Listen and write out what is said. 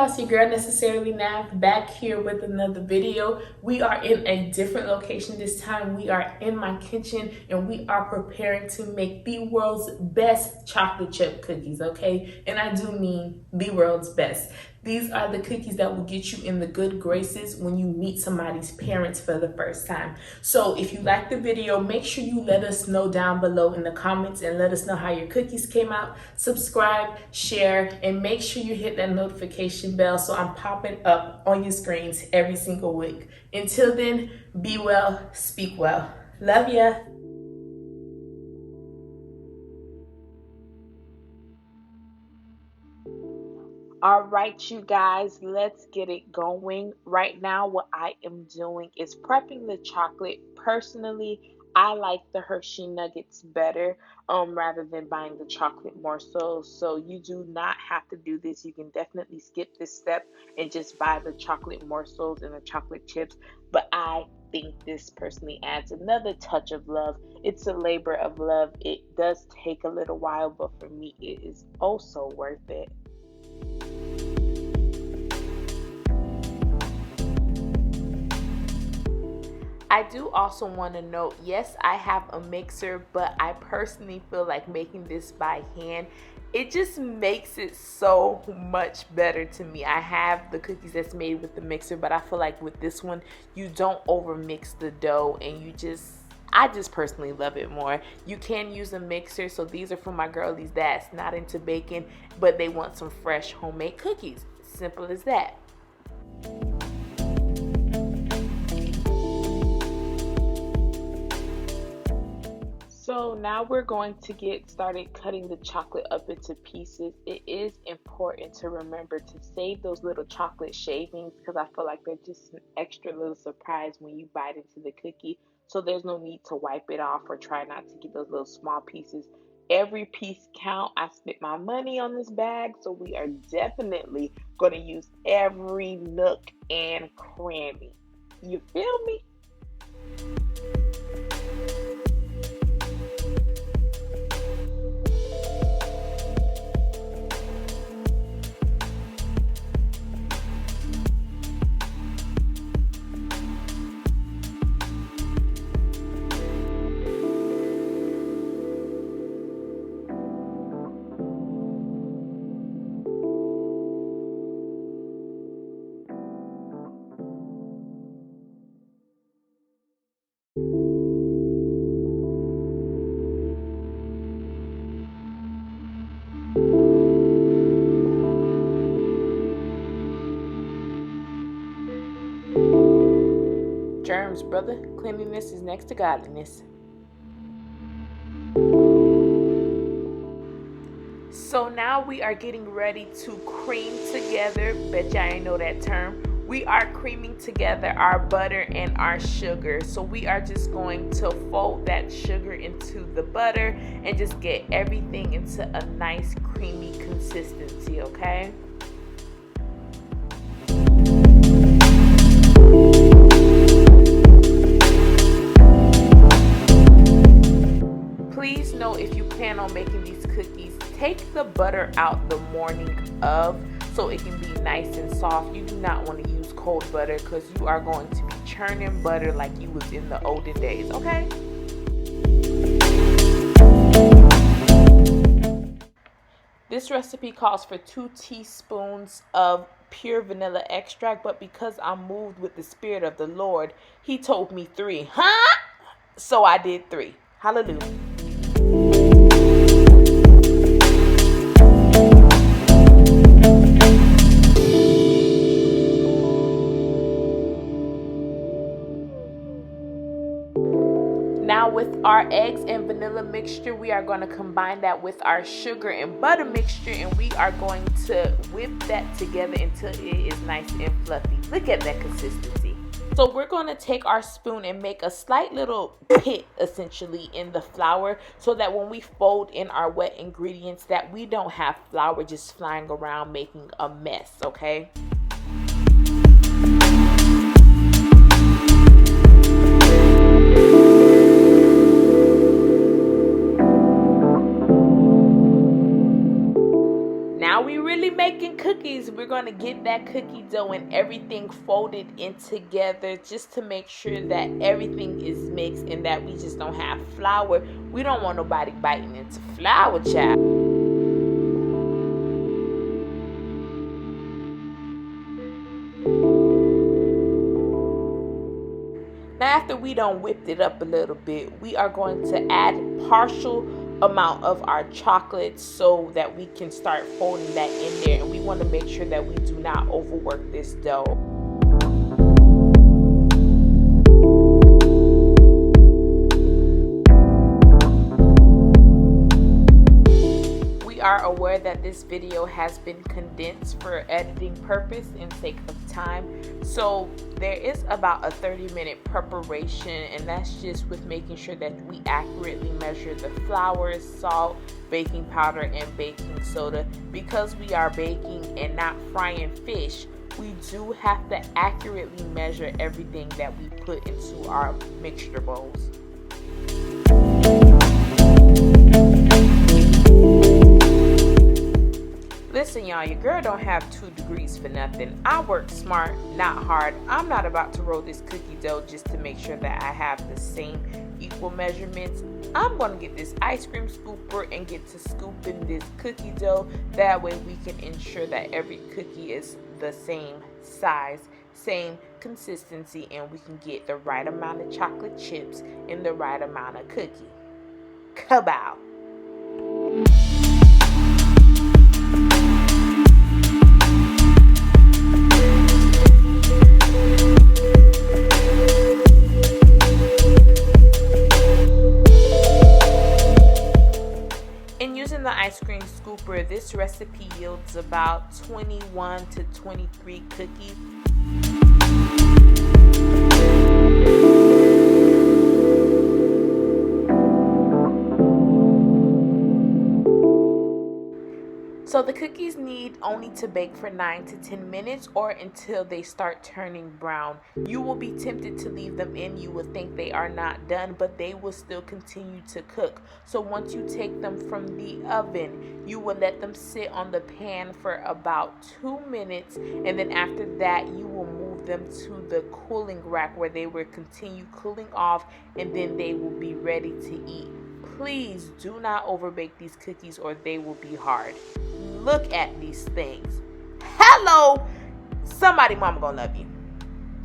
y'all, it's your girl Necessarily Nav back here with another video. We are in a different location this time. We are in my kitchen and we are preparing to make the world's best chocolate chip cookies, okay? And I do mean the world's best. These are the cookies that will get you in the good graces when you meet somebody's parents for the first time. So if you like the video, make sure you let us know down below in the comments and let us know how your cookies came out. Subscribe, share, and make sure you hit that notification bell so I'm popping up on your screens every single week. Until then, be well, speak well. Love ya. All right, you guys, let's get it going. Right now, what I am doing is prepping the chocolate. Personally, I like the Hershey Nuggets better rather than buying the chocolate morsels. So you do not have to do this. You can definitely skip this step and just buy the chocolate morsels and the chocolate chips. But I think this personally adds another touch of love. It's a labor of love. It does take a little while, but for me, it is also worth it. I do also want to note, yes, I have a mixer, but I personally feel like making this by hand, it just makes it so much better to me. I have the cookies that's made with the mixer, but I feel like with this one, you don't over mix the dough and I just personally love it more. You can use a mixer, so these are for my girlies that's not into baking, but they want some fresh homemade cookies. Simple as that. So now we're going to get started cutting the chocolate up into pieces. It is important to remember to save those little chocolate shavings because I feel like they're just an extra little surprise when you bite into the cookie. So there's no need to wipe it off or try not to get those little small pieces. Every piece count. I spent my money on this bag, so we are definitely going to use every nook and cranny. You feel me? Germs, brother. Cleanliness is next to godliness. So now we are getting ready to cream together. Bet y'all ain't know that term. We are creaming together our butter and our sugar. So we are just going to fold that sugar into the butter and just get everything into a nice creamy consistency, okay? Please know if you plan on making these cookies, take the butter out the morning of so it can be nice and soft. You do not want to use cold butter because you are going to be churning butter like you was in the olden days, okay? This recipe calls for 2 teaspoons of pure vanilla extract, but because I'm moved with the Spirit of the Lord, He told me 3. Huh? So I did 3. Hallelujah. Now with our eggs and vanilla mixture, we are going to combine that with our sugar and butter mixture, and we are going to whip that together until it is nice and fluffy. Look at that consistency. So we're going to take our spoon and make a slight little pit essentially in the flour so that when we fold in our wet ingredients that we don't have flour just flying around making a mess, okay? Now we really making cookies. We're going to to get that cookie dough and everything folded in together just to make sure that everything is mixed and that we just don't have flour. We don't want nobody biting into flour, child. Now after we done whipped it up a little bit, we are going to add partial amount of our chocolate so that we can start folding that in there, and we want to make sure that we do not overwork this dough. Are aware that this video has been condensed for editing purpose and sake of time, so there is about a 30-minute preparation, and that's just with making sure that we accurately measure the flour, salt, baking powder, and baking soda. Because we are baking and not frying fish, we do have to accurately measure everything that we put into our mixture bowls. Listen, y'all, your girl don't have 2 degrees for nothing. I work smart, not hard. I'm not about to roll this cookie dough just to make sure that I have the same equal measurements. I'm going to get this ice cream scooper and get to scooping this cookie dough. That way we can ensure that every cookie is the same size, same consistency, and we can get the right amount of chocolate chips and the right amount of cookie. Kabow! Using the ice cream scooper, this recipe yields about 21 to 23 cookies. So the cookies need only to bake for 9 to 10 minutes or until they start turning brown. You will be tempted to leave them in. You will think they are not done, but they will still continue to cook. So once you take them from the oven, you will let them sit on the pan for about 2 minutes, and then after that you will move them to the cooling rack where they will continue cooling off, and then they will be ready to eat. Please do not overbake these cookies or they will be hard. Look at these things. Hello! Somebody mama gonna love you.